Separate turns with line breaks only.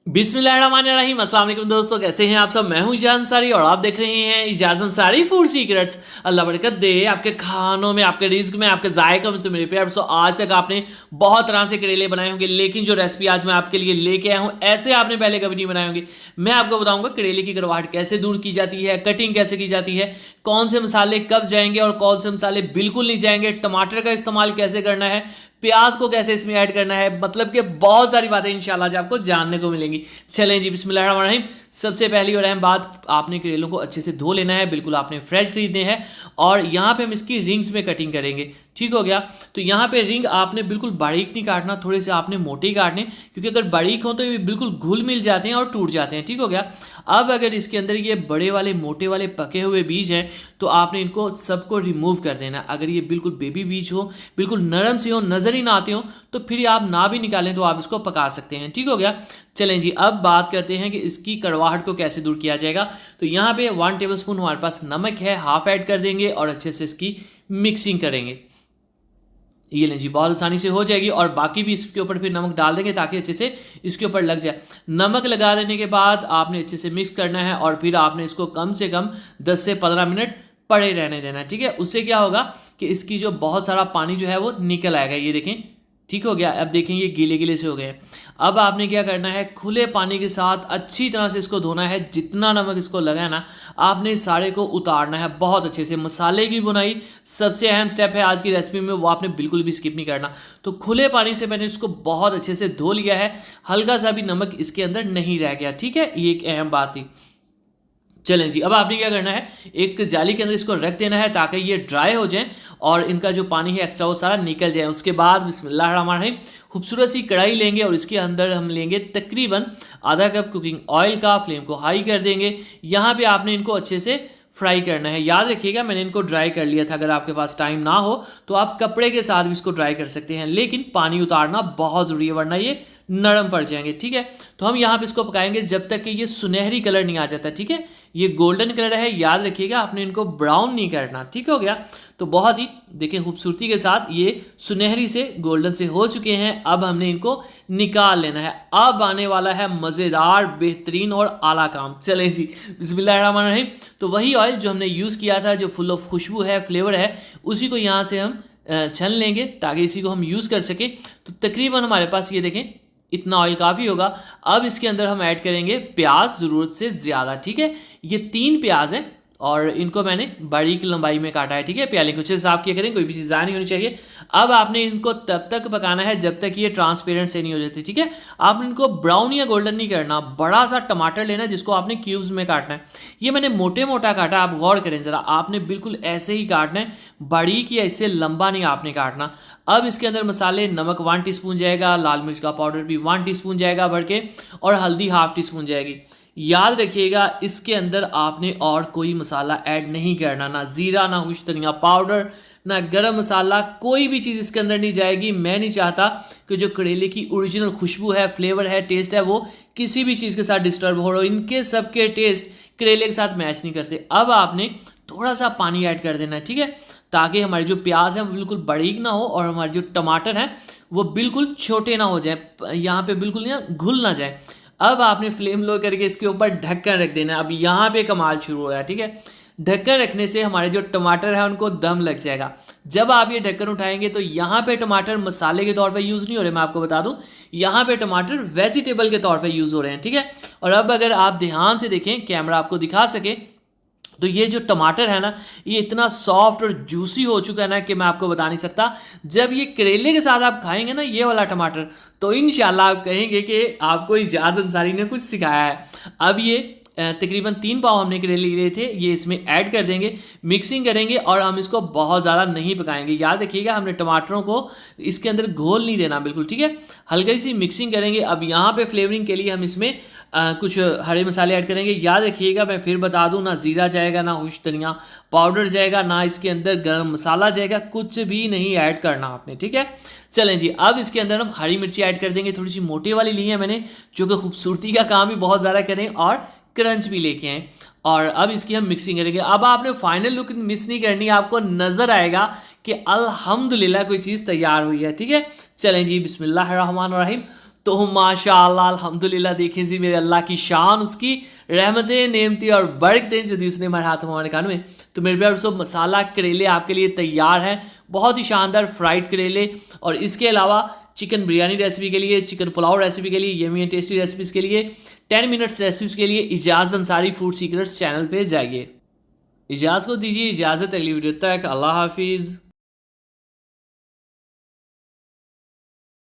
बिस्मिल्लाहिर्रहमानिर्रहीम। अस्सलाम वालेकुम दोस्तों, कैसे हैं आप सब। मैं हूं इजाज़ अंसारी और आप देख रहे हैं इजाज़ अंसारी फूड सीक्रेट्स। अल्लाह बरकत दे आपके खानों में, आपके रिज्क में, आपके जायकों में। तो मेरे प्यार दोस्तों, आज तक आपने बहुत तरह से करेले बनाए होंगे, लेकिन जो रेसिपी आज मैं आपके लिए लेके आया हूं, ऐसे आपने पहले कभी नहीं बनाए होंगे। मैं आपको बताऊंगा करेले की कड़वाहट कैसे दूर की जाती है, कटिंग कैसे की जाती है, कौन से मसाले कब जाएंगे और कौन से मसाले बिल्कुल नहीं जाएंगे, टमाटर का इस्तेमाल कैसे करना है, प्याज को कैसे इसमें ऐड करना है। मतलब कि बहुत सारी बातें इंशाल्लाह आज आपको जानने को मिलेंगी। चलें जी, बिस्मिल्लाहिर्रहमानिर्रहीम। सबसे पहली और अहम बात, आपने करेलों को अच्छे से धो लेना है, बिल्कुल आपने फ्रेश खरीदने हैं। और यहाँ पे हम इसकी रिंग्स में कटिंग करेंगे, ठीक हो गया। तो यहाँ पे रिंग आपने बिल्कुल बारीक नहीं काटना, थोड़े से आपने मोटे ही काटने, क्योंकि अगर बारीक हो तो ये बिल्कुल घुल मिल जाते हैं और टूट जाते हैं, ठीक हो गया। अब अगर इसके अंदर ये बड़े वाले मोटे वाले पके हुए बीज हैं तो आपने इनको सबको रिमूव कर देना। अगर ये बिल्कुल बेबी बीज हो, बिल्कुल नरम से हो, नज़र ही ना आते हो, तो फिर आप ना भी निकालें तो आप इसको पका सकते हैं, ठीक हो गया। चलें जी, अब बात करते हैं कि इसकी कड़वाहट को कैसे दूर किया जाएगा। तो यहाँ पे 1 टेबलस्पून हमारे पास नमक है, हाफ ऐड कर देंगे और अच्छे से इसकी मिक्सिंग करेंगे। ये लें जी, बहुत आसानी से हो जाएगी। और बाकी भी इसके ऊपर फिर नमक डाल देंगे ताकि अच्छे से इसके ऊपर लग जाए। नमक लगा देने के बाद आपने अच्छे से मिक्स करना है और फिर आपने इसको कम से कम 10 से 15 मिनट पड़े रहने देना है, ठीक है। उससे क्या होगा कि इसकी जो बहुत सारा पानी जो है वो निकल आएगा। ये देखें, ठीक हो गया। अब देखें ये गीले गीले से हो गए। अब आपने क्या करना है, खुले पानी के साथ अच्छी तरह से इसको धोना है। जितना नमक इसको लगा है ना, आपने सारे को उतारना है बहुत अच्छे से। मसाले की बुनाई सबसे अहम स्टेप है आज की रेसिपी में, वो आपने बिल्कुल भी स्किप नहीं करना। तो खुले पानी से मैंने इसको बहुत अच्छे से धो लिया है, हल्का सा भी नमक इसके अंदर नहीं रह गया, ठीक है। ये एक अहम बात थी। चलें जी, अब आपने क्या करना है, एक जाली के अंदर इसको रख देना है ताकि ये ड्राई हो जाए और इनका जो पानी है एक्स्ट्रा वो सारा निकल जाए। उसके बाद बिस्मिल्लाहिर्रहमानिर्रहीम खूबसूरत सी कढ़ाई लेंगे और इसके अंदर हम लेंगे तकरीबन आधा कप कुकिंग ऑयल का। फ्लेम को हाई कर देंगे। यहाँ पे आपने इनको अच्छे से फ्राई करना है। याद रखिएगा मैंने इनको ड्राई कर लिया था। अगर आपके पास टाइम ना हो तो आप कपड़े के साथ भी इसको ड्राई कर सकते हैं, लेकिन पानी उतारना बहुत ज़रूरी है वरना ये नरम पड़ जाएंगे, ठीक है। तो हम यहाँ पे इसको पकाएंगे जब तक कि ये सुनहरी कलर नहीं आ जाता, ठीक है। ये गोल्डन कलर है, याद रखिएगा आपने इनको ब्राउन नहीं करना, ठीक हो गया। तो बहुत ही देखें खूबसूरती के साथ ये सुनहरी से गोल्डन से हो चुके हैं। अब हमने इनको निकाल लेना है। अब आने वाला है मज़ेदार, बेहतरीन और आला काम। चलें जी, बिस्मिल्लाहिर्रहमानिर्रहीम। तो वही ऑयल जो हमने यूज़ किया था, जो फुल ऑफ खुशबू है, फ्लेवर है, उसी को यहाँ से हम छन लेंगे ताकि इसी को हम यूज़ कर सकें। तो तकरीबन हमारे पास ये देखें इतना ऑयल काफ़ी होगा। अब इसके अंदर हम ऐड करेंगे प्याज ज़रूरत से ज़्यादा, ठीक है। ये 3 प्याज हैं और इनको मैंने बारीक लंबाई में काटा है, ठीक है। प्याले को अच्छे से साफ किया करें, कोई भी चीज़ नहीं होनी चाहिए। अब आपने इनको तब तक पकाना है जब तक ये ट्रांसपेरेंट से नहीं हो जाती, ठीक है। आपने इनको ब्राउन या गोल्डन नहीं करना। बड़ा सा टमाटर लेना है जिसको आपने क्यूब्स में काटना है। ये मैंने मोटे मोटा काटा, आप गौर करें ज़रा, आपने बिल्कुल ऐसे ही काटना है, बारीक या इससे लंबा नहीं आपने काटना। अब इसके अंदर मसाले, नमक 1 टीस्पून जाएगा, लाल मिर्च का पाउडर भी 1 टीस्पून जाएगा भर के, और हल्दी ½ टीस्पून जाएगी। याद रखिएगा इसके अंदर आपने और कोई मसाला ऐड नहीं करना, ना ज़ीरा, ना कुछ धनिया पाउडर, ना गरम मसाला, कोई भी चीज़ इसके अंदर नहीं जाएगी। मैं नहीं चाहता कि जो करेले की ओरिजिनल खुशबू है, फ्लेवर है, टेस्ट है, वो किसी भी चीज़ के साथ डिस्टर्ब हो रहा हो। इनके सबके टेस्ट करेले के साथ मैच नहीं करते। अब आपने थोड़ा सा पानी ऐड कर देना है, ठीक है, ताकि हमारे जो प्याज है वो बिल्कुल बारीक ना हो और हमारे जो टमाटर हैं वो बिल्कुल छोटे ना हो जाए, यहाँ पे बिल्कुल ना घुल ना जाए। अब आपने फ्लेम लो करके इसके ऊपर ढक्कन रख देना है। अब यहाँ पे कमाल शुरू हो रहा है, ठीक है। ढक्कन रखने से हमारे जो टमाटर है उनको दम लग जाएगा। जब आप ये ढक्कन उठाएंगे तो यहाँ पे टमाटर मसाले के तौर पे यूज़ नहीं हो रहे, मैं आपको बता दूं, यहाँ पे टमाटर वेजिटेबल के तौर पे यूज़ हो रहे हैं, ठीक है। और अब अगर आप ध्यान से देखें, कैमरा आपको दिखा सके, तो ये जो टमाटर है ना, ये इतना सॉफ्ट और जूसी हो चुका है ना कि मैं आपको बता नहीं सकता। जब ये करेले के साथ आप खाएंगे ना ये वाला टमाटर, तो इंशाल्लाह आप कहेंगे कि आपको इजाज़ अंसारी ने कुछ सिखाया है। अब ये तकरीबन 3 पाव हमने करेले लिए थे, ये इसमें ऐड कर देंगे, मिक्सिंग करेंगे और हम इसको बहुत ज़्यादा नहीं पकाएंगे। याद रखिएगा हमने टमाटरों को इसके अंदर घोल नहीं देना बिल्कुल, ठीक है। हल्की सी मिक्सिंग करेंगे। अब यहाँ पे फ्लेवरिंग के लिए हम इसमें कुछ हरे मसाले ऐड करेंगे। याद रखिएगा मैं फिर बता दूं, ना ज़ीरा जाएगा, ना कुछ धनिया पाउडर जाएगा, ना इसके अंदर गरम मसाला जाएगा, कुछ भी नहीं ऐड करना आपने, ठीक है। चलें जी, अब इसके अंदर हम हरी मिर्ची ऐड कर देंगे। थोड़ी सी मोटे वाली ली है मैंने, जो कि खूबसूरती का काम भी बहुत ज़्यादा करें और क्रंच भी लेके आएँ। और अब इसकी हम मिक्सिंग करेंगे। अब आपने फाइनल लुक मिस नहीं करनी, आपको नज़र आएगा कि अल्हम्दुलिल्लाह कोई चीज़ तैयार हुई है, ठीक है। चलें जी, बिस्मिल्लाहिर्रहमानिर्रहीम। तो माशाअल्लाह अल्हम्दुलिल्लाह देखें जी मेरे अल्लाह की शान, उसकी रहमतें, नेमतें और बरकतें जो दी उसने हमारे हाथ में हमारे कानों में। तो मेरे प्यारे दोस्तों मसाला करेले आपके लिए तैयार है, बहुत ही शानदार फ्राइड करेले। और इसके अलावा चिकन बिरयानी रेसिपी के लिए, चिकन पुलाव रेसिपी के लिए, यमी एंड टेस्टी रेसिपीज़ के लिए, 10 मिनट्स रेसिपीज़ के लिए Ejaz Ansari food secrets channel पे जाइए। इजाज़ को दीजिए इजाज़त, अगली वीडियो तक अल्लाह हाफिज़।